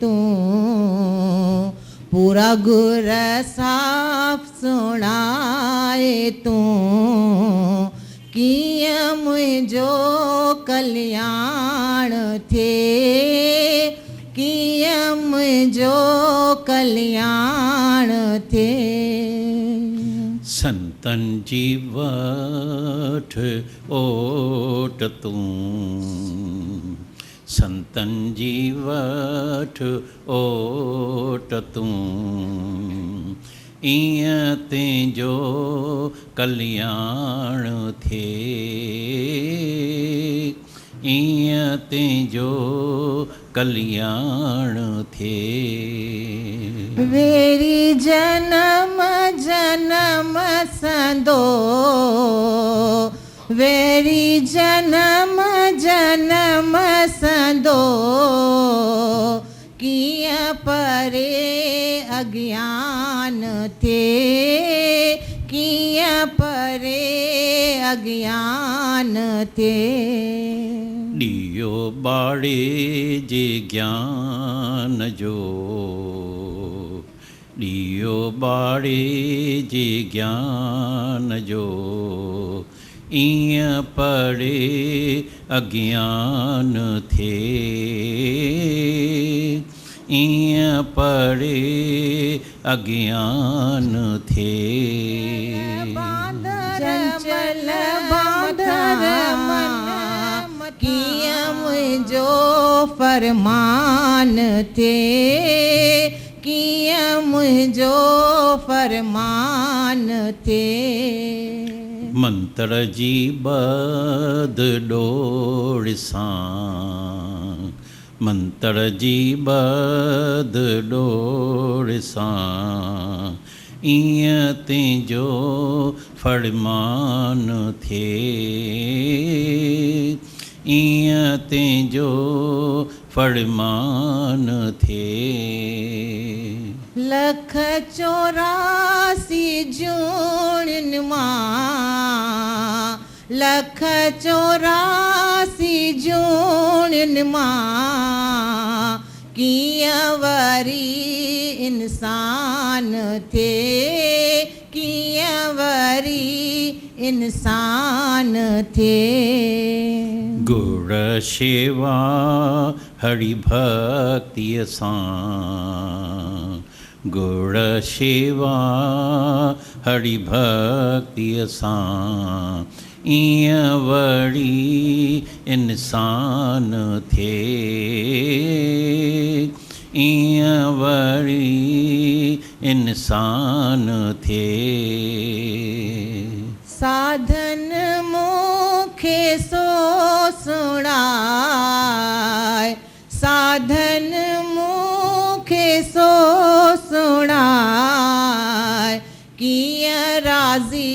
तू पूरा गुर साफ सुनाए तू किया मुझो कल्याण थे किया मुझो कल्याण थे। संतन जीवठ ओट तू संतन जीवठ ओट तू इं तेजो कल्याण थे इं तेजो कल्याण थे। वेरी जन्म जन्म संदो वेरी जन्म जन्म संदो किया परे अज्ञान थे किया परे अज्ञान थे। दियो बाड़े जे ज्ञान जो दियो बाड़े जे ज्ञान जो इं पड़े अज्ञान थे इं पड़े अज्ञान थे। चंचल बांधर मन किया मुझो फरमान थे किया मुझो फरमान थे। मंत्र जी बद डोड़ सां मंत्र जी बद डोड़ सां इं तेजो फरमान थे इं तेजो फरमान थे। लख 84 जून मां लख 84 जून मां किया वरी इंसान थे किया वरी इंसान थे। गुण सेवा हरि भक्ति सां गुण सेवा हरि भक्ति सां इं वड़ी इंसान थे इं वड़ी इंसान थे। साधन मुखे सो सुनाय साधन मुखे सो सुनाय किया राजी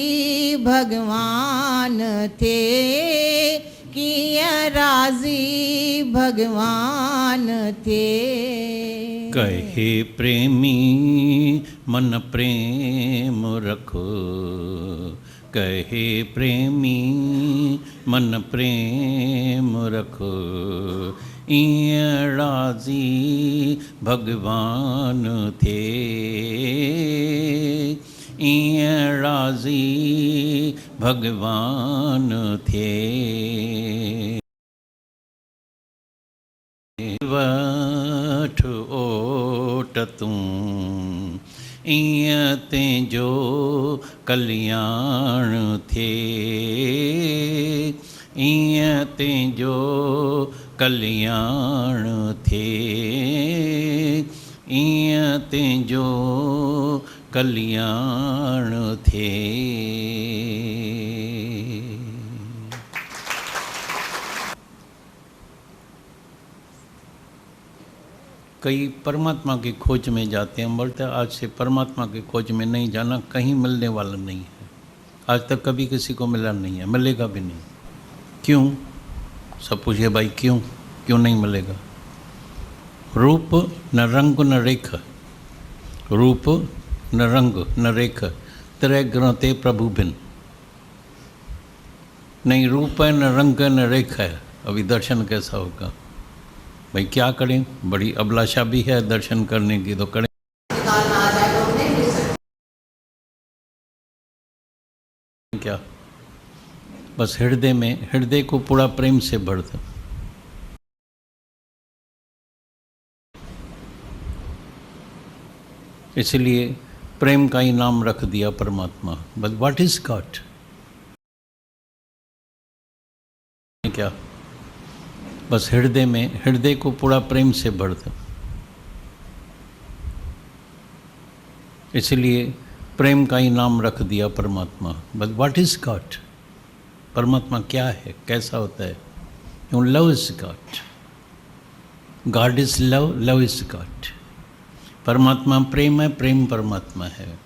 भगवान थे किया राजी भगवान थे। कहे प्रेमी मन प्रेम रखो कहे प्रेमी मन प्रेम रखो इं राजी भगवान थे इं राजी भगवान थे। वठ ओट तू इं तेजो कल्याण थे इं तेजो कल्याण थे इं तेजो कल्याण थे। कई परमात्मा की खोज में जाते हैं, बोलते हैं आज से परमात्मा की खोज में नहीं जाना, कहीं मिलने वाला नहीं है। आज तक कभी किसी को मिला नहीं है, मिलेगा भी नहीं। क्यों? सब पूछिए भाई क्यों क्यों नहीं मिलेगा? रूप न रंग न रेख, रूप न रंग न रेख, त्रय ग्रह ते प्रभु भिन्न। नहीं रूप है न रंग है न रेख है, अभी दर्शन कैसा होगा? भाई क्या करें, बड़ी अभिलाषा भी है दर्शन करने की, तो करें। क्या बस हृदय में, हृदय को पूरा प्रेम से भर दो। इसलिए प्रेम का ही नाम रख दिया परमात्मा। But what is God? क्या बस हृदय में, हृदय को पूरा प्रेम से भर दो। इसलिए प्रेम का ही नाम रख दिया परमात्मा। But what is God? परमात्मा क्या है, कैसा होता है? You love is God, God is love, love is God. परमात्मा प्रेम है, प्रेम परमात्मा है।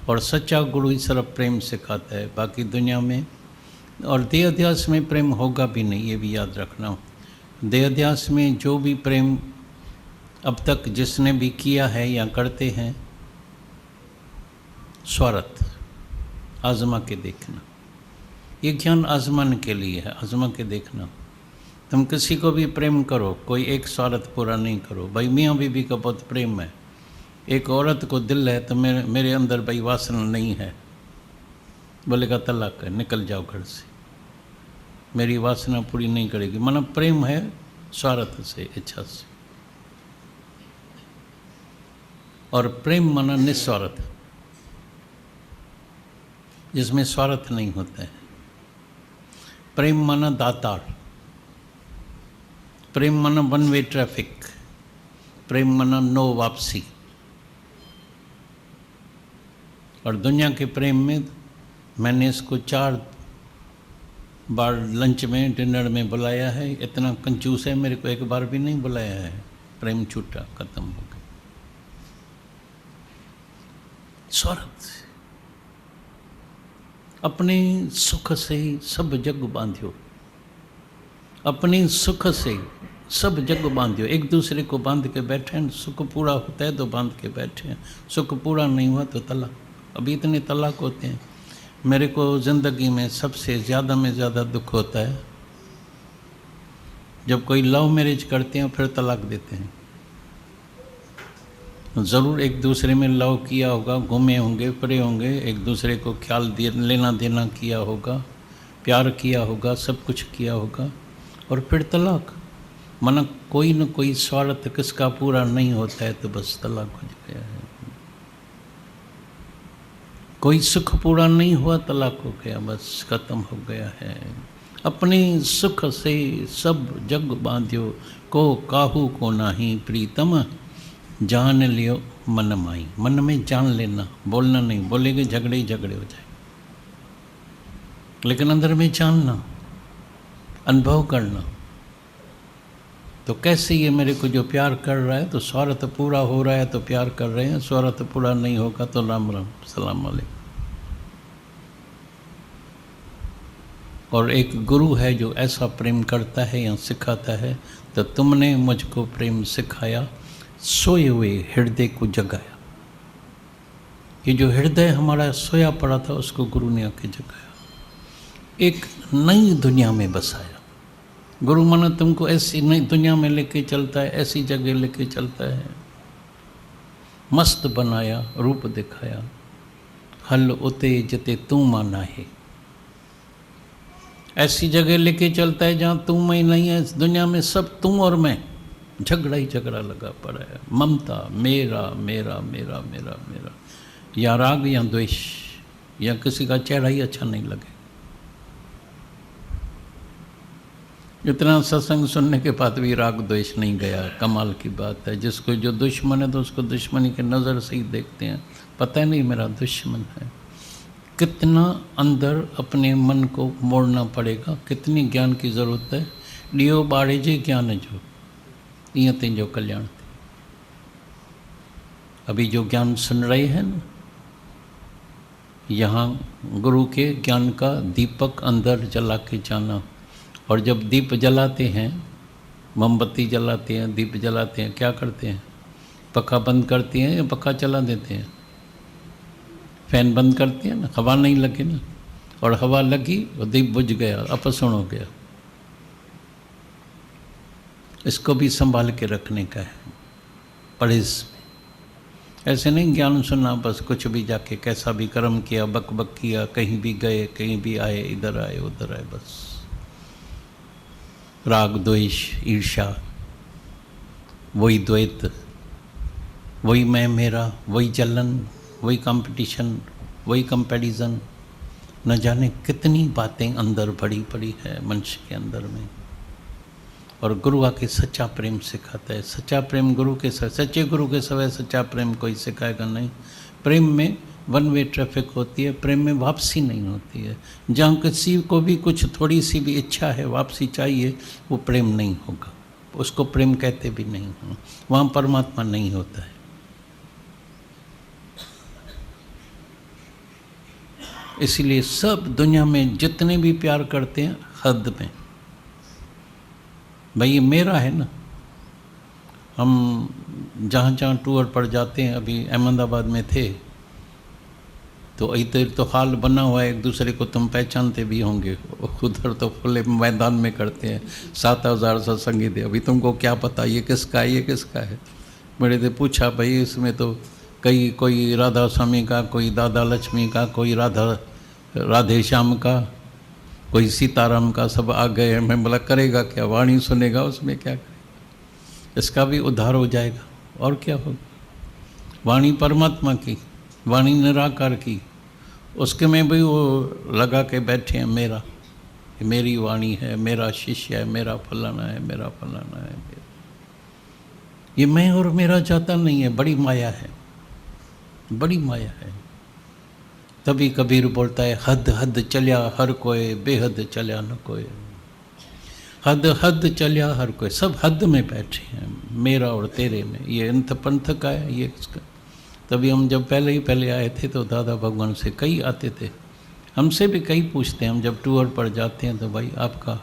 और सच्चा गुरु ही सिर्फ प्रेम सिखाता है, बाकी दुनिया में और देह अध्यास में प्रेम होगा भी नहीं, ये भी याद रखना। देह अध्यास में जो भी प्रेम अब तक जिसने भी किया है या करते हैं, स्वार्थ। आजमा के देखना, ये ज्ञान आजमाने के लिए है, आजमा के देखना। तुम किसी को भी प्रेम करो, कोई एक स्वार्थ पूरा नहीं करो। भाई मियाँ बीवी का बहुत प्रेम है, एक औरत को दिल है तो मेरे अंदर भाई वासना नहीं है, बोलेगा तलाक है, निकल जाओ घर से, मेरी वासना पूरी नहीं करेगी। माना प्रेम है स्वार्थ से, इच्छा से। और प्रेम माना निस्वार्थ, जिसमें स्वार्थ नहीं होता है। प्रेम माना दातार, प्रेम माना वन वे ट्रैफिक, प्रेम माना नो वापसी। और दुनिया के प्रेम में मैंने इसको 4 बार लंच में, डिनर में बुलाया है। इतना कंजूस है, मेरे को एक बार भी नहीं बुलाया है। प्रेम छूटा, खत्म हो गया। स्वार्थ, अपने सुख से सब जग बांध्यो, अपने सुख से सब जग बांध्यो। एक दूसरे को बांध के बैठे हैं, सुख पूरा होता है तो बांध के बैठे हैं, सुख पूरा नहीं हुआ तो तलाक। अभी इतने तलाक होते हैं। मेरे को ज़िंदगी में सबसे ज़्यादा में ज़्यादा दुख होता है जब कोई लव मैरिज करते हैं फिर तलाक देते हैं। ज़रूर एक दूसरे में लव किया होगा, घूमे होंगे, फिरे होंगे, एक दूसरे को ख्याल लेना देना किया होगा, प्यार किया होगा, सब कुछ किया होगा, और फिर तलाक। माना कोई न कोई स्वार्थ किसका पूरा नहीं होता है तो बस तलाक हो गया है। कोई सुख पूरा नहीं हुआ, तलाक हो गया, बस खत्म हो गया है। अपने सुख से सब जग बांध्यो, को काहू को नाही प्रीतम, जान लियो मन माई। मन में जान लेना, बोलना नहीं, बोलेंगे झगड़े ही झगड़े हो जाए, लेकिन अंदर में जानना, अनुभव करना। तो कैसे ये मेरे को जो प्यार कर रहा है तो स्वार्थ पूरा हो रहा है तो प्यार कर रहे हैं, स्वार्थ पूरा नहीं होगा तो राम राम सलाम अलैकुम। और एक गुरु है जो ऐसा प्रेम करता है या सिखाता है, तो तुमने मुझको प्रेम सिखाया, सोए हुए हृदय को जगाया। ये जो हृदय हमारा सोया पड़ा था उसको गुरु ने आके जगाया, एक नई दुनिया में बसाया। गुरु माना तुमको ऐसी नई दुनिया में लेके चलता है, ऐसी जगह लेके चलता है, मस्त बनाया, रूप दिखाया। हल उते जते तू माना है, ऐसी जगह लेके चलता है जहाँ तू मैं नहीं है। इस दुनिया में सब तू और मैं, झगड़ा ही झगड़ा लगा पड़ा है। ममता, मेरा मेरा मेरा मेरा मेरा, या राग या द्वेष, या किसी का चेहरा ही अच्छा नहीं लगे। इतना सत्संग सुनने के बाद भी राग द्वेष नहीं गया, कमाल की बात है। जिसको जो दुश्मन है तो उसको दुश्मनी के नज़र से ही देखते हैं, पता नहीं मेरा दुश्मन है। कितना अंदर अपने मन को मोड़ना पड़ेगा, कितनी ज्ञान की ज़रूरत है। लियो बाड़े जे ज्ञान जो, इं तुझो कल्याण। अभी जो ज्ञान सुन रहे हैं ना, यहाँ गुरु के ज्ञान का दीपक अंदर जला के जाना। और जब दीप जलाते हैं, मोमबत्ती जलाते हैं, दीप जलाते हैं, क्या करते हैं? पखा बंद करते हैं या पखा चला देते हैं? फैन बंद करते हैं ना, हवा नहीं लगे ना। और हवा लगी और दीप बुझ गया, अपसुण हो गया। इसको भी संभाल के रखने का है परहेज में। ऐसे नहीं ज्ञान सुनना बस कुछ भी जाके कैसा भी कर्म किया, बक बक किया, कहीं भी गए कहीं भी आए, इधर आए उधर आए, बस राग द्वेष ईर्ष्या, वही द्वैत, वही मैं मेरा, वही जलन, वही कंपटीशन, वही कंपैरिजन, न जाने कितनी बातें अंदर भरी पड़ी है मनुष्य के अंदर में। और गुरु आके सच्चा प्रेम सिखाता है। सच्चा प्रेम गुरु के सच्चे गुरु के सिवाय सच्चा प्रेम कोई सिखाएगा नहीं। प्रेम में वन वे ट्रैफिक होती है, प्रेम में वापसी नहीं होती है। जहाँ किसी को भी कुछ थोड़ी सी भी इच्छा है, वापसी चाहिए, वो प्रेम नहीं होगा, उसको प्रेम कहते भी नहीं हैं। वहाँ परमात्मा नहीं होता है। इसलिए सब दुनिया में जितने भी प्यार करते हैं हद में। भाई ये मेरा है ना। हम जहाँ जहाँ टूर पर जाते हैं, अभी अहमदाबाद में थे तो इधर तो हाल बना हुआ है, एक दूसरे को तुम पहचानते भी होंगे। उधर तो खुले मैदान में करते हैं, 7000 सत्संगी थे। अभी तुमको क्या पता ये किसका है, ये किसका है। मेरे से पूछा भाई इसमें तो कई, कोई राधा स्वामी का, कोई दादा लक्ष्मी का, कोई राधे श्याम का, कोई सीताराम का, सब आ गए हैं। मैं बोला करेगा क्या, वाणी सुनेगा, उसमें क्या करेगा। इसका भी उद्धार हो जाएगा और क्या होगा। वाणी परमात्मा की, वाणी निराकार की, उसके में भी वो लगा के बैठे हैं मेरा, मेरी वाणी है, मेरा शिष्य है, मेरा फलाना है, मेरा फलाना है। ये मैं और मेरा जाता नहीं है, बड़ी माया है, बड़ी माया है। तभी कबीर बोलता है हद हद चलिया हर कोई, बेहद चलिया न कोई। हद हद चलिया हर कोई, सब हद में बैठे हैं, मेरा और तेरे में। ये अंत पंथ का है, ये इसका। तभी हम जब पहले आए थे तो दादा भगवान से कई आते थे, हमसे भी कई पूछते हैं। हम जब टूर पर जाते हैं तो भाई आपका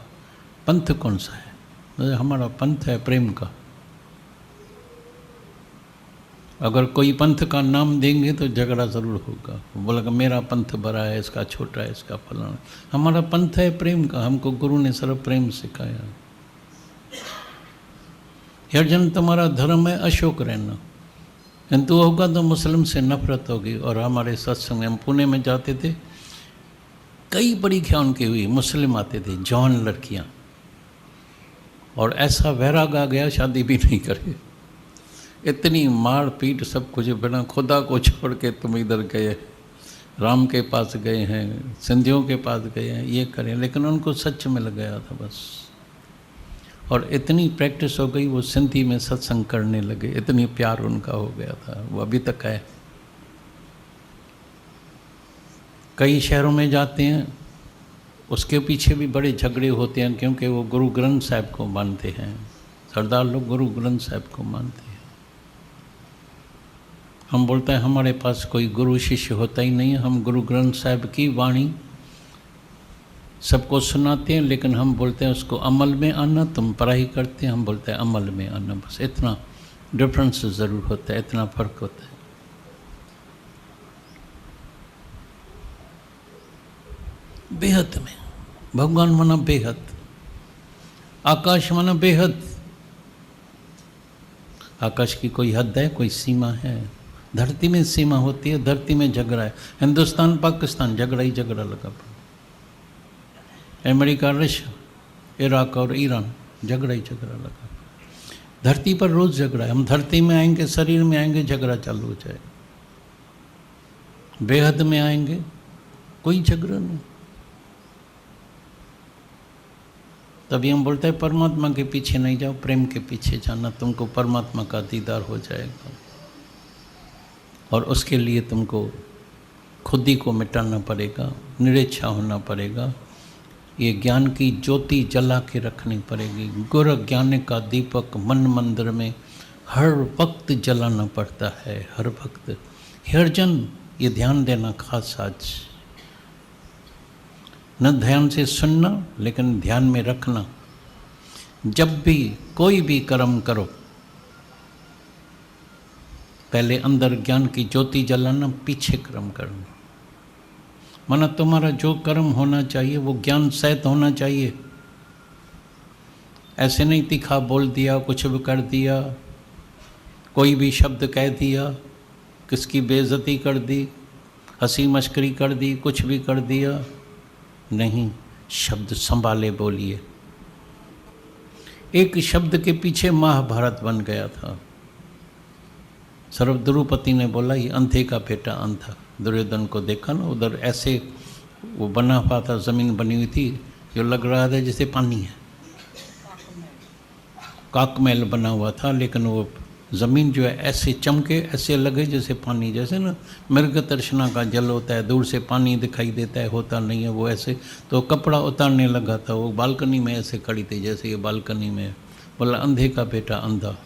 पंथ कौन सा है? तो हमारा पंथ है प्रेम का। अगर कोई पंथ का नाम देंगे तो झगड़ा ज़रूर होगा। बोला कि मेरा पंथ बड़ा है, इसका छोटा है, इसका फलाना। हमारा पंथ है प्रेम का, हमको गुरु ने सर्व प्रेम सिखाया। हरिजन तुम्हारा धर्म है अशोक रहना, किंतु होगा तो मुस्लिम से नफरत होगी। और हमारे सत्संग में, हम पुणे में जाते थे, कई बड़ी ख्यान की हुई मुस्लिम आते थे, जवान लड़कियां, और ऐसा वैराग आ गया शादी भी नहीं करे। इतनी मार पीट सब कुछ, बिना खुदा को छोड़ के तुम इधर गए, राम के पास गए हैं, सिंधियों के पास गए हैं, ये करें। लेकिन उनको सच मिल गया था बस। और इतनी प्रैक्टिस हो गई, वो सिंधी में सत्संग करने लगे, इतनी प्यार उनका हो गया था। वो अभी तक है। कई शहरों में जाते हैं, उसके पीछे भी बड़े झगड़े होते हैं, क्योंकि वो गुरु ग्रंथ साहब को मानते हैं। सरदार लोग गुरु ग्रंथ साहब को मानते हैं। हम बोलते हैं हमारे पास कोई गुरु शिष्य होता ही नहीं है, हम गुरु ग्रंथ साहब की वाणी सबको सुनाते हैं, लेकिन हम बोलते हैं उसको अमल में आना। तुम पढ़ाई करते हैं, हम बोलते हैं अमल में आना। बस इतना डिफरेंस ज़रूर होता है, इतना फर्क होता है। बेहद में भगवान माना बेहद, आकाश माना बेहद। आकाश की कोई हद है, कोई सीमा है? धरती में सीमा होती है, धरती में झगड़ा है। हिंदुस्तान पाकिस्तान झगड़ा ही झगड़ा लगा पड़ा, अमेरिका रशिया, इराक और ईरान झगड़ा ही झगड़ा लगा। धरती पर रोज़ झगड़ा है। हम धरती में आएंगे, शरीर में आएंगे, झगड़ा चालू हो जाएगा। बेहद में आएंगे, कोई झगड़ा नहीं। तभी हम बोलते हैं परमात्मा के पीछे नहीं जाओ, प्रेम के पीछे जाना, तुमको परमात्मा का दीदार हो जाएगा। और उसके लिए तुमको खुद ही को मिटाना पड़ेगा, निरच्छा होना पड़ेगा। ये ज्ञान की ज्योति जला के रखनी पड़ेगी। गुर ज्ञान का दीपक मन मंदिर में हर वक्त जलाना पड़ता है, हर वक्त। हरजन ये ध्यान देना खास आज, न ध्यान से सुनना, लेकिन ध्यान में रखना। जब भी कोई भी कर्म करो, पहले अंदर ज्ञान की ज्योति जलाना, पीछे कर्म करना। माना तुम्हारा जो कर्म होना चाहिए वो ज्ञान सहित होना चाहिए। ऐसे नहीं तीखा बोल दिया, कुछ भी कर दिया, कोई भी शब्द कह दिया, किसकी बेइज्जती कर दी, हंसी मश्करी कर दी, कुछ भी कर दिया। नहीं, शब्द संभाले बोलिए। एक शब्द के पीछे महाभारत बन गया था। सर्व द्रुपति ने बोला ये अंधे का बेटा अंधा। दुर्योधन को देखा ना, उधर ऐसे वो बना हुआ था, जमीन बनी हुई थी, जो लग रहा था जैसे पानी है, काकमहल बना हुआ था, लेकिन वो ज़मीन जो है ऐसे चमके, ऐसे लगे जैसे पानी, जैसे ना मृग तर्शना का जल होता है, दूर से पानी दिखाई देता है, होता नहीं है वो ऐसे। तो कपड़ा उतारने लगा था, वो बालकनी में ऐसे खड़ी थी जैसे ये बालकनी में। बोला अंधे का बेटा अंधा।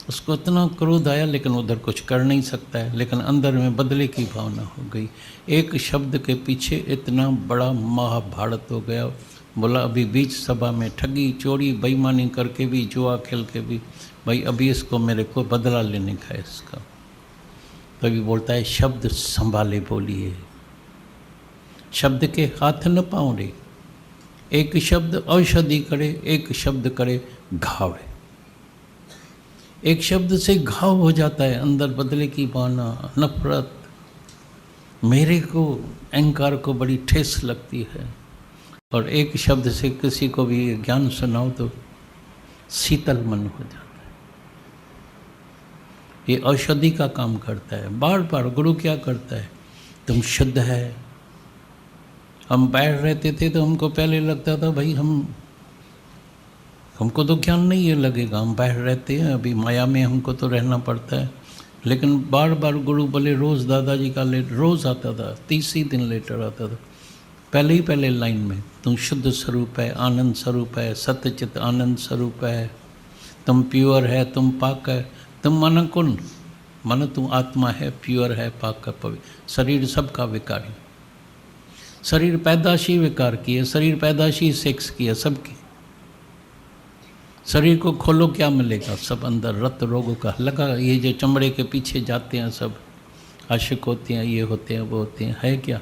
उसको इतना क्रोध आया, लेकिन उधर कुछ कर नहीं सकता है, लेकिन अंदर में बदले की भावना हो गई। एक शब्द के पीछे इतना बड़ा महाभारत हो गया। बोला अभी बीच सभा में ठगी चोरी बेईमानी करके भी, जुआ खेल के भी, भाई अभी इसको मेरे को बदला लेने का है इसका। तभी बोलता है शब्द संभाले बोलिए, शब्द के हाथ न पाँव रे। एक शब्द औषधि करे, एक शब्द करे घाव। एक शब्द से घाव हो जाता है, अंदर बदले की भावना, नफरत, मेरे को, अहंकार को बड़ी ठेस लगती है। और एक शब्द से किसी को भी ज्ञान सुनाओ तो शीतल मन हो जाता है। ये औषधि का काम करता है। बार बार गुरु क्या करता है, तुम शुद्ध है। हम बाहर रहते थे तो हमको पहले लगता था भाई हमको तो ज्ञान नहीं ये लगेगा, हम बाहर रहते हैं, अभी माया में हमको तो रहना पड़ता है। लेकिन बार बार गुरु बोले, रोज़ दादाजी का लेटर रोज़ आता था, 30 ही दिन लेटर आता था, पहले लाइन में, तुम शुद्ध स्वरूप है, आनंद स्वरूप है, सत्यचित आनंद स्वरूप है, तुम प्योर है, तुम पाक है, तुम मन कुन, मन तुम आत्मा है, प्योर है, पाक है, पवित्र। शरीर सबका विकारी, शरीर पैदाशी विकार की है, शरीर पैदाशी सेक्स की है सबकी। शरीर को खोलो क्या मिलेगा, सब अंदर रत रोगों का लगा। ये जो चमड़े के पीछे जाते हैं सब, आशिक होते हैं, ये होते हैं, वो होते हैं, है क्या?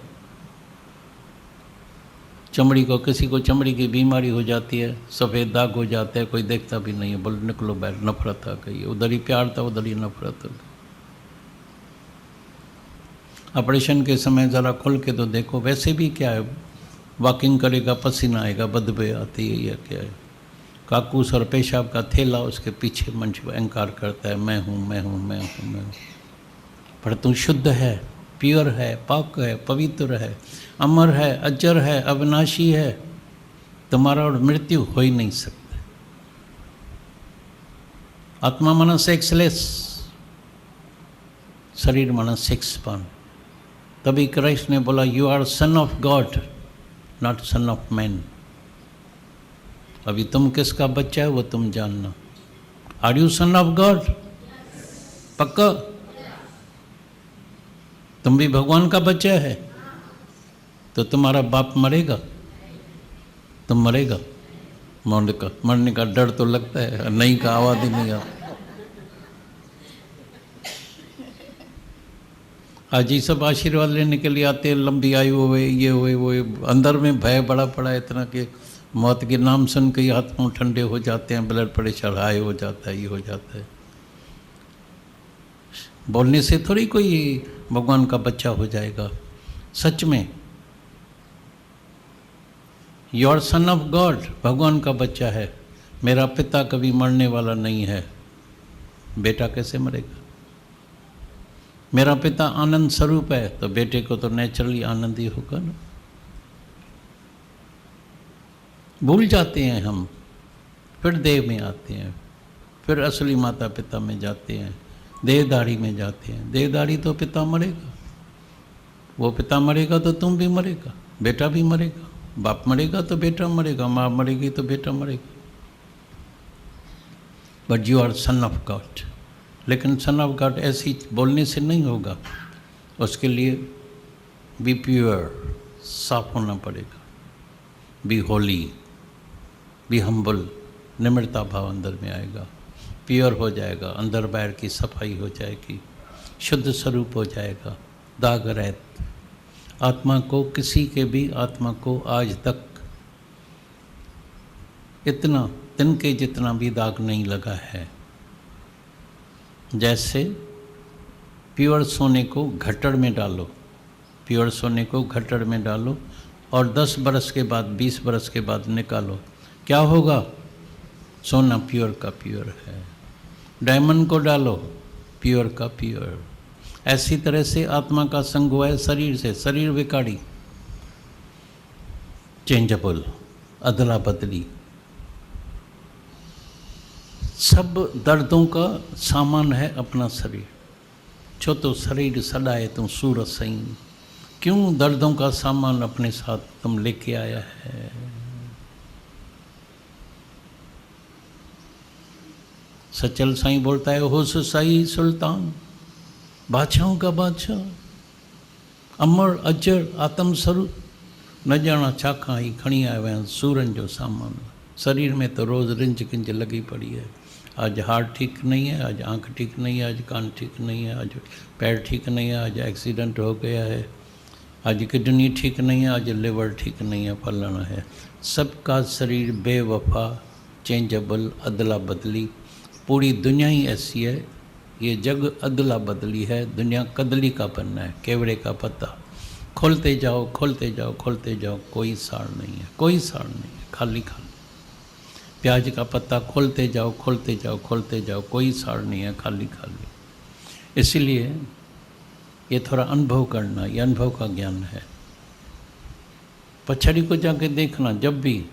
चमड़ी को, किसी को चमड़ी की बीमारी हो जाती है, सफ़ेद दाग हो जाता है, कोई देखता भी नहीं है, बोल निकलो बाहर, नफरत आ गई। उधर ही प्यार था, उधर ही नफरत हो गई। ऑपरेशन के समय ज़रा खोल के तो देखो, वैसे भी क्या है, वॉकिंग करेगा पसीना आएगा, बदबू आती है, या क्या है, काकूस और पेशाब का थैला उसके पीछे मंच अहंकार करता है, मैं हूँ मैं हूँ मैं हूँ मैं हूँ। पर तू शुद्ध है, प्योर है, पाक है, पवित्र है, अमर है, अजर है, अविनाशी है, तुम्हारा और मृत्यु हो ही नहीं सकता। आत्मा माना सेक्सलेस, शरीर माना सेक्सपान। तभी कृष्ण ने बोला you are son of God not son of man. अभी तुम किसका बच्चा है वो तुम जानना। Are you son of God? पक्का? तुम भी भगवान का बच्चा है तो तुम्हारा बाप मरेगा, तुम मरेगा? मरने का डर तो लगता है, नहीं का आवाज ही नहीं आता। आज ही सब आशीर्वाद लेने के लिए आते हैं, लंबी आयु हुए, ये हुए वो, अंदर में भय बड़ा पड़ा है इतना कि मौत के नाम सुन के हाथ पाँव ठंडे हो जाते हैं, ब्लड प्रेशर हाई हो जाता है, ये हो जाता है। बोलने से थोड़ी कोई भगवान का बच्चा हो जाएगा। सच में you are son of God, भगवान का बच्चा है। मेरा पिता कभी मरने वाला नहीं है, बेटा कैसे मरेगा? मेरा पिता आनंद स्वरूप है तो बेटे को तो नेचुरली आनंद ही होगा ना। भूल जाते हैं हम, फिर देह में आते हैं, फिर असली माता पिता में जाते हैं, देहधारी में जाते हैं। देहधारी तो पिता मरेगा, वो पिता मरेगा तो तुम भी मरेगा, बेटा भी मरेगा, बाप मरेगा तो बेटा मरेगा, माँ मरेगी तो बेटा मरेगा। But you are son of God. लेकिन सन ऑफ गॉड ऐसी बोलने से नहीं होगा, उसके लिए बी प्योर, साफ होना पड़ेगा, बी होली, बी हम्बल, निम्रता भाव अंदर में आएगा, प्योर हो जाएगा, अंदर बाहर की सफाई हो जाएगी, शुद्ध स्वरूप हो जाएगा, दाग रहित। आत्मा को, किसी के भी आत्मा को आज तक इतना तिनके जितना भी दाग नहीं लगा है। जैसे प्योर सोने को घट्टड़ में डालो, प्योर सोने को घट्टड़ में डालो और 10 बरस के बाद 20 बरस के बाद निकालो, क्या होगा? सोना प्योर का प्योर है। डायमंड को डालो, प्योर का प्योर। ऐसी तरह से आत्मा का संग हुआ है शरीर से, शरीर विकारी, चेंजेबल, अदला बदली, सब दर्दों का सामान है अपना शरीर। छो तो शरीर सड़ाए तुम सूरत सही, क्यों दर्दों का सामान अपने साथ तुम लेके आया है? सचल साईं बोलता है, होश साई सुल्तान, बादशाहों का बादशाह, अमर अजर आत्म स्वरूप, न जाना छाखा ही खणी आया हुआ सूरन जो सामान। शरीर में तो रोज़ रिंज किंज लगी पड़ी है। आज हार्ट ठीक नहीं है, आज आंख ठीक नहीं है, आज कान ठीक नहीं है, आज पैर ठीक नहीं है, आज एक्सीडेंट हो गया है, आज किडनी ठीक नहीं है, आज लिवर ठीक नहीं है, फलाना है। सबका शरीर बेवफा, चेंजेबल, अदला बदली। पूरी दुनिया ही ऐसी है, ये जग अदला बदली है। दुनिया कदली का पन्ना है, केवड़े का पत्ता, खोलते जाओ खोलते जाओ खोलते जाओ, कोई सार नहीं है, कोई सार नहीं है, खाली खाली। प्याज का पत्ता खोलते जाओ खोलते जाओ खोलते जाओ, कोई सार नहीं है, खाली खाली। इसीलिए ये थोड़ा अनुभव करना, ये अनुभव का ज्ञान है। पछड़ी को जाके देखना, जब भी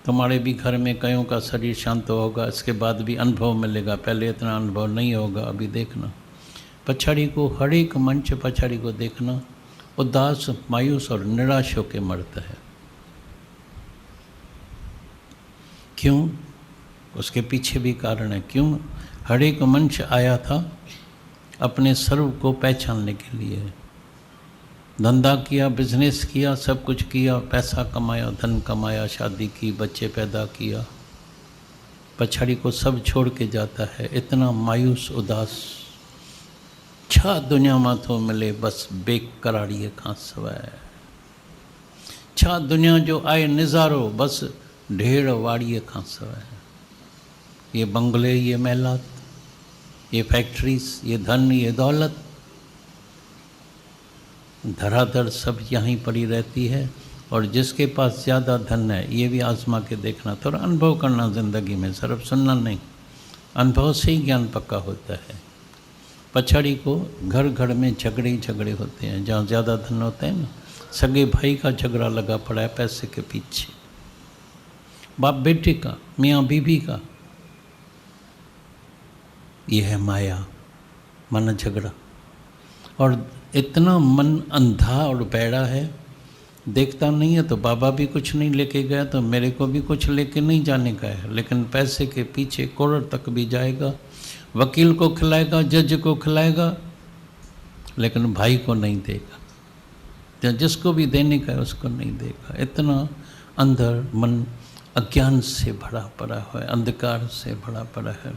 तुम्हारे भी घर में कईयों का शरीर शांत होगा, इसके बाद भी अनुभव मिलेगा। पहले इतना अनुभव नहीं होगा, अभी देखना। पछड़ी को, हर एक मंच पछड़ी को देखना, उदास, मायूस और निराश होकर मरता है। क्यों? उसके पीछे भी कारण है। क्यों? हर एक मंच आया था अपने सर्व को पहचानने के लिए। धंधा किया, बिजनेस किया, सब कुछ किया, पैसा कमाया, धन कमाया, शादी की, बच्चे पैदा किया। पछड़ी को सब छोड़ के जाता है, इतना मायूस, उदास। छा दुनिया माथो मिले बस बेकरारी खां सवाए। छा दुनिया जो आए निज़ारो बस ढेर वाड़ीअ खां सवाए। ये बंगले, ये महलात, ये फैक्ट्रीज, ये धन, ये दौलत, धराधर सब यहीं पड़ी रहती है। और जिसके पास ज़्यादा धन है, ये भी आजमा के देखना, थोड़ा अनुभव करना ज़िंदगी में, सिर्फ सुनना नहीं। अनुभव से ही ज्ञान पक्का होता है। पछड़ी को घर घर में झगड़े ही झगड़े होते हैं। जहाँ ज़्यादा धन होता है ना, सगे भाई का झगड़ा लगा पड़ा है पैसे के पीछे, बाप बेटे का, मियाँ बीबी का। यह है माया, मन झगड़ा। और इतना मन अंधा और बैड़ा है, देखता नहीं है। तो बाबा भी कुछ नहीं लेके गया, तो मेरे को भी कुछ लेके नहीं जाने का है, लेकिन पैसे के पीछे करोड़ तक भी जाएगा। वकील को खिलाएगा, जज को खिलाएगा, लेकिन भाई को नहीं देगा। तो जिसको भी देने का है उसको नहीं देगा। इतना अंदर मन अज्ञान से भरा पड़ा है, अंधकार से भरा पड़ा है।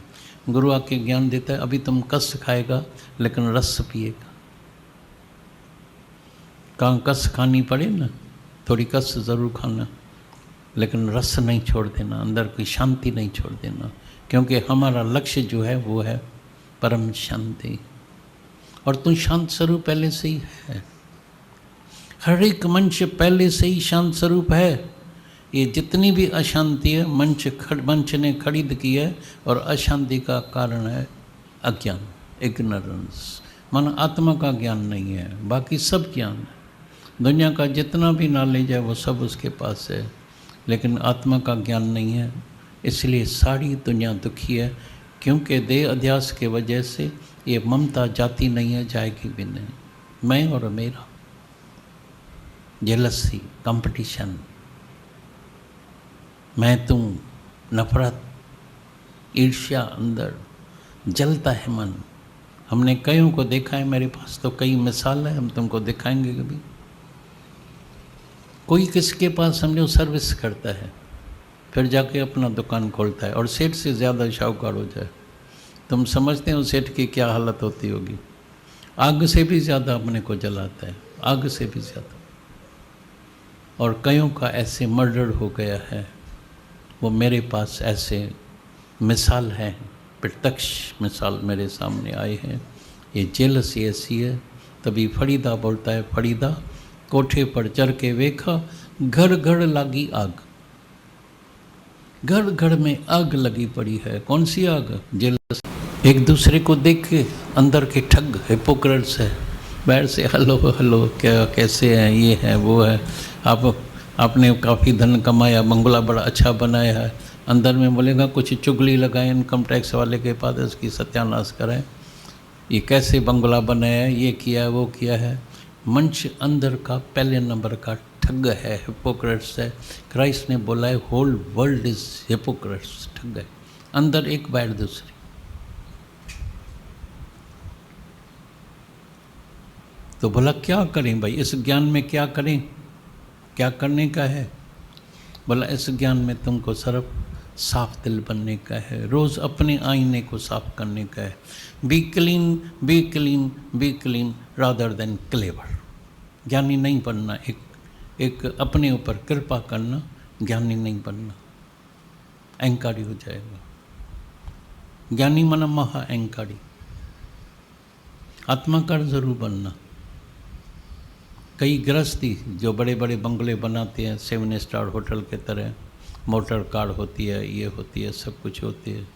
गुरु आके ज्ञान देता है, अभी तुम कस खाएगा लेकिन रस पिएगा। कहाँ कस खानी पड़े ना, थोड़ी कस ज़रूर खाना, लेकिन रस नहीं छोड़ देना, अंदर की शांति नहीं छोड़ देना। क्योंकि हमारा लक्ष्य जो है वो है परम शांति। और तुम शांत स्वरूप पहले से ही है। हर एक मंच पहले से ही शांत स्वरूप है। ये जितनी भी अशांति है, मंच ने खरीद की है। और अशांति का कारण है अज्ञान, इग्नोरेंस। मन आत्मा का ज्ञान नहीं है, बाकी सब ज्ञान है। दुनिया का जितना भी नॉलेज है वो सब उसके पास है, लेकिन आत्मा का ज्ञान नहीं है। इसलिए सारी दुनिया दुखी है, क्योंकि देह अध्यास के वजह से ये ममता जाती नहीं है, जाएगी भी नहीं। मैं और मेरा, जेलसी, कंपटीशन, मैं तुम, नफरत, ईर्ष्या, अंदर जलता है मन। हमने कईयों को देखा है, मेरे पास तो कई मिसाल है, हम तुमको दिखाएंगे कभी। कोई किसके पास समझो सर्विस करता है, फिर जाके अपना दुकान खोलता है और सेठ से ज़्यादा शाहूकार हो जाए। तुम समझते हो सेठ की क्या हालत होती होगी? आग से भी ज़्यादा अपने को जलाता है, आग से भी ज़्यादा। और कईयों का ऐसे मर्डर हो गया है, वो मेरे पास ऐसे मिसाल हैं, प्रत्यक्ष मिसाल मेरे सामने आए हैं। ये जेलसी ऐसी है। तभी फरीदा बोलता है, फरीदा कोठे पर चढ़ के देखा, घर घर लागी आग। घर घर में आग लगी पड़ी है। कौन सी आग? जेलस। एक दूसरे को देख के अंदर के ठग हिपोक्रेट्स है, बाहर से हेलो हेलो, क्या कैसे हैं, ये है वो है, आपने काफ़ी धन कमाया, बंगला बड़ा अच्छा बनाया है, अंदर में बोलेगा कुछ चुगली लगाए इनकम टैक्स वाले के पास, इसकी सत्यानाश करें, ये कैसे बंगला बनाया है, ये किया है वो किया है। मंच अंदर का पहले नंबर का ठग है, हिपोक्रेट्स है। क्राइस्ट ने बोला है होल वर्ल्ड इज हिपोक्रेट्स, ठग है, अंदर एक बाहर दूसरी। तो बोला क्या करें भाई, इस ज्ञान में क्या करें, क्या करने का है? बोला इस ज्ञान में तुमको सिर्फ साफ दिल बनने का है, रोज़ अपने आईने को साफ करने का है। B clean, B clean, B clean rather than clever. ज्ञानी नहीं बनना, एक अपने ऊपर कृपा करना, ज्ञानी नहीं बनना, अहंकारी हो जाएगा। ज्ञानी माना महा अहंकारी, आत्माकार जरूर बनना। कई गृहस्थी जो बड़े बड़े बंगले बनाते हैं 7 स्टार होटल के तरह, मोटर कार होती है, ये होती है, सब कुछ होती है।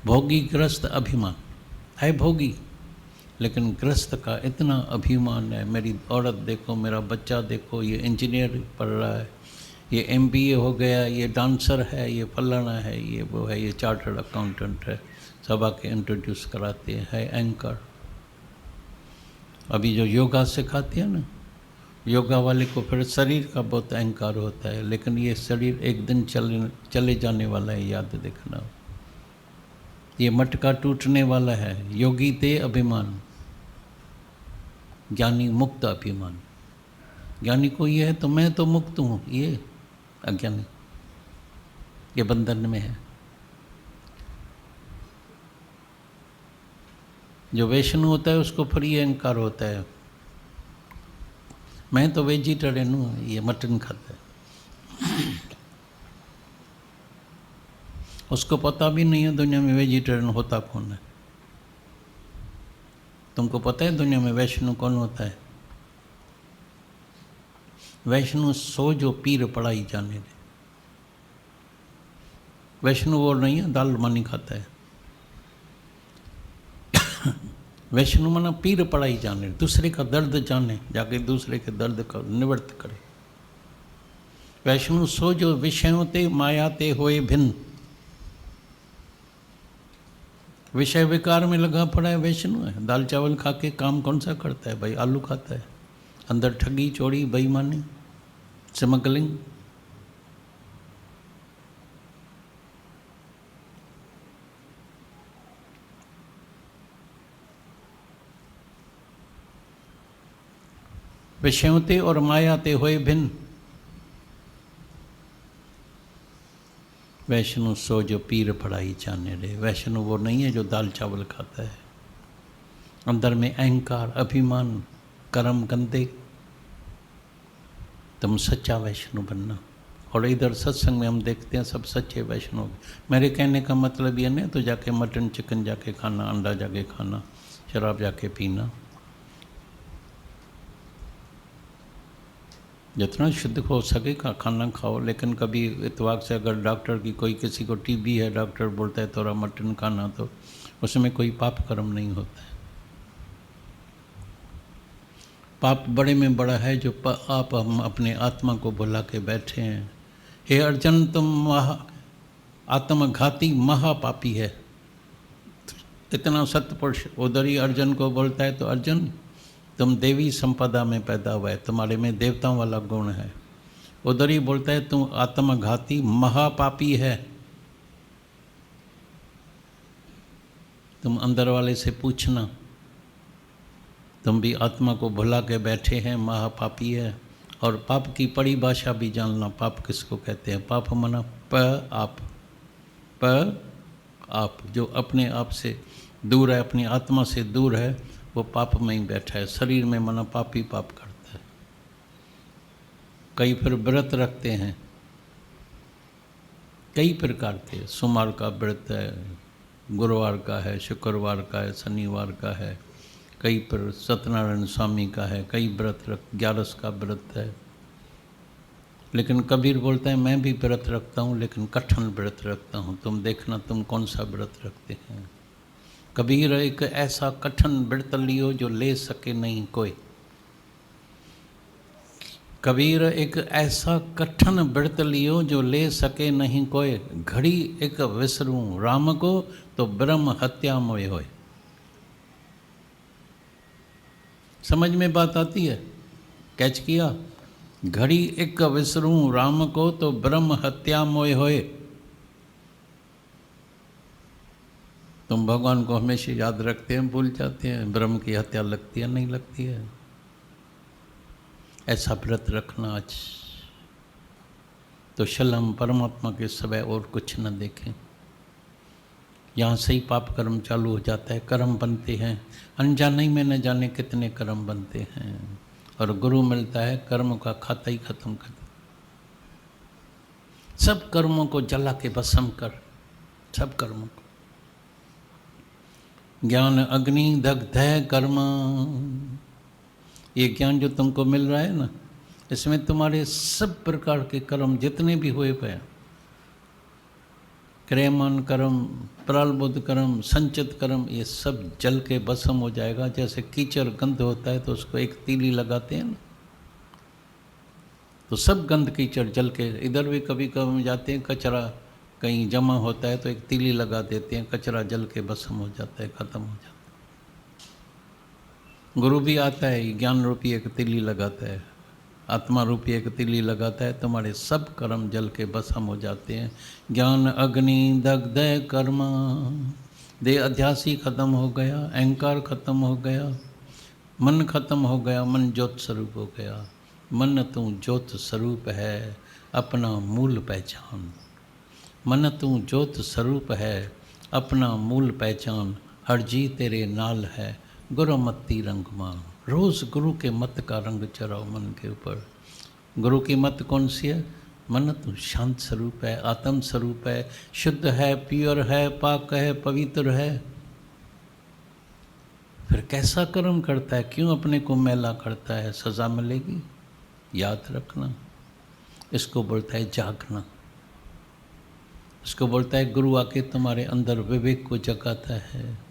भोगी गृहस्थ अभिमान है, भोगी, लेकिन गृहस्थ का इतना अभिमान है, मेरी औरत देखो, मेरा बच्चा देखो, ये इंजीनियर पढ़ रहा है, ये MBA हो गया, ये डांसर है, ये फलाना है, ये वो है, ये चार्टर्ड अकाउंटेंट है, सब आके इंट्रोड्यूस कराते हैं, है एंकर। अभी जो योगा सिखाते हैं ना, योगा वाले को फिर शरीर का बहुत अहंकार होता है, लेकिन ये शरीर एक दिन चले जाने वाला है, याद देखना। ये मटका टूटने वाला है। योगी ते अभिमान, ज्ञानी मुक्त अभिमान। ज्ञानी को ये है तो मैं तो मुक्त हूँ, ये अज्ञानी ये बंधन में है। जो वैष्णव होता है उसको फिर ये अहंकार होता है, मैं तो वेजिटेरियन हूँ, ये मटन खाता है। उसको पता भी नहीं है दुनिया में वैजिटेरियन होता कौन है। तुमको पता है दुनिया में वैष्णव कौन होता है? वैष्णव सो जो पीर पढ़ाई जाने दे। वैष्णव वो नहीं है दाल मानी खाता है। वैष्णव मना पीर पढ़ाई जाने, दूसरे का दर्द जाने, जाके दूसरे के दर्द का निवृत्त करे। वैष्णव सो जो विषयों ते माया ते होए भिन्न, विषय विकार में लगा पड़ा है वैष्णव है। दाल चावल खा के काम कौन सा करता है भाई? आलू खाता है, अंदर ठगी चोरी बेईमानी स्मगलिंग। विषयों ते और माया ते होए भिन्न, वैष्णव सो जो पीर पढ़ाई जाने दे। वैष्णव वो नहीं है जो दाल चावल खाता है। अंदर में अहंकार अभिमान कर्म गंदे, तुम सच्चा वैष्णव बनना। और इधर सत्संग में हम देखते हैं सब सच्चे वैष्णव। मेरे कहने का मतलब ये नहीं तो जाके मटन चिकन जाके खाना, अंडा जाके खाना, शराब जाके पीना। जितना शुद्ध हो सके खाना खाओ, लेकिन कभी इतवाक से अगर डॉक्टर की कोई किसी को TB है, डॉक्टर बोलता है थोड़ा मटन खाना, तो उसमें कोई पाप कर्म नहीं होता है। पाप बड़े में बड़ा है जो आप हम अपने आत्मा को भुला के बैठे हैं। हे अर्जुन, तुम आत्मघाती महापापी है। इतना सत्पुरुष उधर ही अर्जुन को बोलता है, तो अर्जुन तुम देवी संपदा में पैदा हुआ है, तुम्हारे में देवताओं वाला गुण है। उधर ही बोलता है तुम आत्मघाती महापापी है। तुम अंदर वाले से पूछना, तुम भी आत्मा को भुला के बैठे हैं, महापापी है। और पाप की परिभाषा भी जानना, पाप किसको कहते हैं। पाप मना आप जो अपने आप से दूर है, अपनी आत्मा से दूर है, वो पाप में ही बैठा है। शरीर में मना पाप ही पाप करता है। कई फिर व्रत रखते हैं, कई प्रकार के, सोमवार का व्रत है, गुरुवार का है, शुक्रवार का है, शनिवार का है, कई पर सत्यनारायण स्वामी का है, कई व्रत ग्यारस का व्रत है। लेकिन कबीर बोलता है मैं भी व्रत रखता हूँ, लेकिन कठिन व्रत रखता हूँ, तुम देखना तुम कौन सा व्रत रखते हैं। कबीर एक ऐसा कठिन व्रत लियो जो ले सके नहीं कोई। कबीर एक ऐसा कठिन व्रत लियो जो ले सके नहीं कोई। घड़ी एक विसरूं राम को तो ब्रह्म हत्या मोय होय। समझ में बात आती है? कैच किया? घड़ी एक विसरूं राम को तो ब्रह्म हत्या मोय होय। तुम भगवान को हमेशा याद रखते हैं, भूल जाते हैं, ब्रह्म की हत्या लगती है नहीं लगती है। ऐसा व्रत रखना आज तो शल हम परमात्मा के सिवाय और कुछ न देखें। यहाँ से ही पाप कर्म चालू हो जाता है, कर्म बनते हैं, अनजाने में न जाने कितने कर्म बनते हैं। और गुरु मिलता है कर्म का खाता ही खत्म कर दे। सब कर्मों को जला के भस्म कर, सब कर्मों को। ज्ञान अग्नि दग्ध है कर्म। ये ज्ञान जो तुमको मिल रहा है ना, इसमें तुम्हारे सब प्रकार के कर्म जितने भी हुए पे, क्रियमान कर्म, प्रारब्ध कर्म, संचित कर्म, ये सब जल के भस्म हो जाएगा। जैसे कीचड़ गंध होता है तो उसको एक तीली लगाते हैं ना, तो सब गंध कीचड़ जल के, इधर भी कभी कभी जाते हैं कचरा कहीं जमा होता है तो एक तीली लगा देते हैं, कचरा जल के भस्म हो जाता है, खत्म हो जाता है। गुरु भी आता है, ज्ञान रूपी एक तीली लगाता है, आत्मा रूपी एक तीली लगाता है, तुम्हारे सब कर्म जल के भस्म हो जाते हैं। ज्ञान अग्नि दग्ध कर्म। देह अध्यास ही खत्म हो गया, अहंकार खत्म हो गया, मन खत्म हो गया, मन ज्योत स्वरूप हो गया। मन तू ज्योत स्वरूप है, अपना मूल पहचान। मन तू ज्योत स्वरूप है, अपना मूल पहचान। हर जी तेरे नाल है, गुरु मत्ती रंग मान। रोज़ गुरु के मत का रंग चढ़ाओ मन के ऊपर। गुरु की मत कौन सी है? मन तू शांत स्वरूप है, आत्म स्वरूप है, शुद्ध है, प्योर है, पाक है, पवित्र है। फिर कैसा कर्म करता है? क्यों अपने को मैला करता है? सज़ा मिलेगी, याद रखना। इसको बोलता है जागना। इसको बोलता है गुरु आके तुम्हारे अंदर विवेक को जगाता है।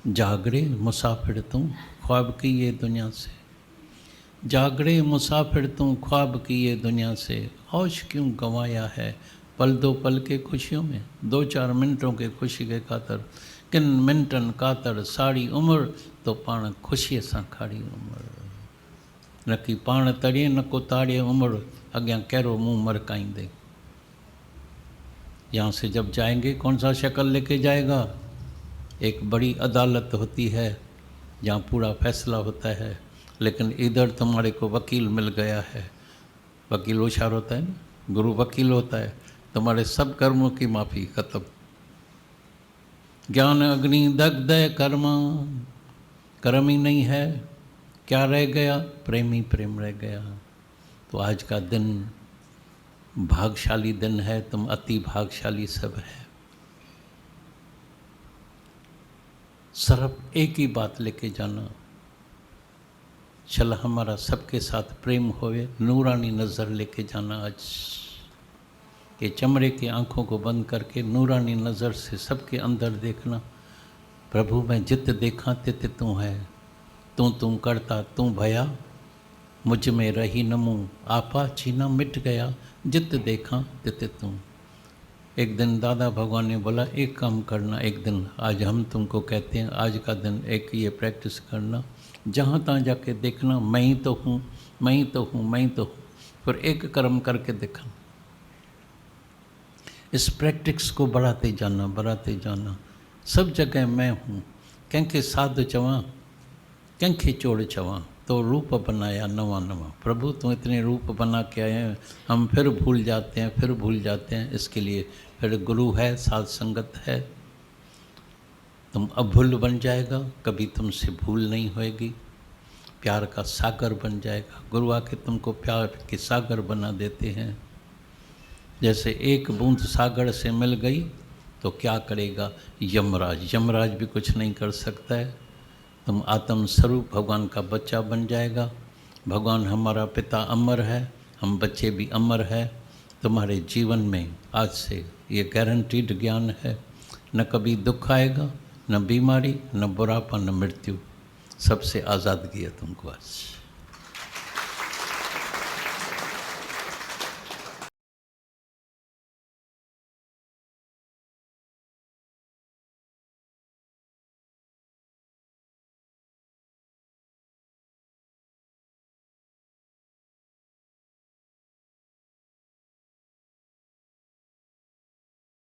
जागरे मुसाफिर तुम ख्वाब की ये दुनिया से। जागरे मुसाफिर तुम ख्वाब की ये दुनिया से। होश क्यों गंवाया है पल दो पल के खुशियों में। 2-4 मिनटों के खुशी के खातर किन मिनटन कातर सारी उम्र तो पाण खुशी सां खाड़ी उम्र। न कि पाण तड़िए न को ताड़िए उम्र, अग्यां कहिड़ो मुंह मरकाईंदे। यहाँ से जब जाएंगे कौन सा शक्ल लेके जाएगा? एक बड़ी अदालत होती है जहाँ पूरा फैसला होता है, लेकिन इधर तुम्हारे को वकील मिल गया है। वकील होशियार होता है ना, गुरु वकील होता है, तुम्हारे सब कर्मों की माफ़ी खत्म। ज्ञान अग्नि दग्ध कर्म। कर्म ही नहीं है, क्या रह गया? प्रेम ही प्रेम रह गया। तो आज का दिन भाग्यशाली दिन है, तुम अति भाग्यशाली सब है। सिर्फ एक ही बात लेके जाना, चल हमारा सबके साथ प्रेम होवे, नूरानी नज़र लेके जाना। आज के चमड़े की आंखों को बंद करके नूरानी नज़र से सबके अंदर देखना। प्रभु मैं जित देखा तित तू है, तू करता तू भया, मुझ में रही नमू, आपा छीना मिट गया, जित देखा तित तू। एक दिन दादा भगवान ने बोला एक काम करना, एक दिन आज हम तुमको कहते हैं, आज का दिन एक ये प्रैक्टिस करना, जहाँ तहाँ जाके देखना मैं ही तो हूँ, मैं ही तो हूँ, मैं ही तो हूँ। फिर एक कर्म करके देखना। इस प्रैक्टिस को बढ़ाते जाना, बढ़ाते जाना। सब जगह मैं हूँ, कंहिंखे साधु चवां, कंहिंखे चोड़ चवां, तो रूप बनाया नवा नवा। प्रभु तुम इतने रूप बना के आए हैं, हम फिर भूल जाते हैं, फिर भूल जाते हैं। इसके लिए फिर गुरु है, साथ संगत है, तुम अभूल बन जाएगा, कभी तुमसे भूल नहीं होएगी। प्यार का सागर बन जाएगा। गुरु आके तुमको प्यार के सागर बना देते हैं। जैसे एक बूंद सागर से मिल गई तो क्या करेगा यमराज, यमराज भी कुछ नहीं कर सकता है। तुम आत्म स्वरूप भगवान का बच्चा बन जाएगा। भगवान हमारा पिता अमर है, हम बच्चे भी अमर है। तुम्हारे जीवन में आज से ये गारंटीड ज्ञान है, न कभी दुख आएगा, न बीमारी, न बुढ़ापा, न मृत्यु, सबसे आज़ादगी है तुमको आज।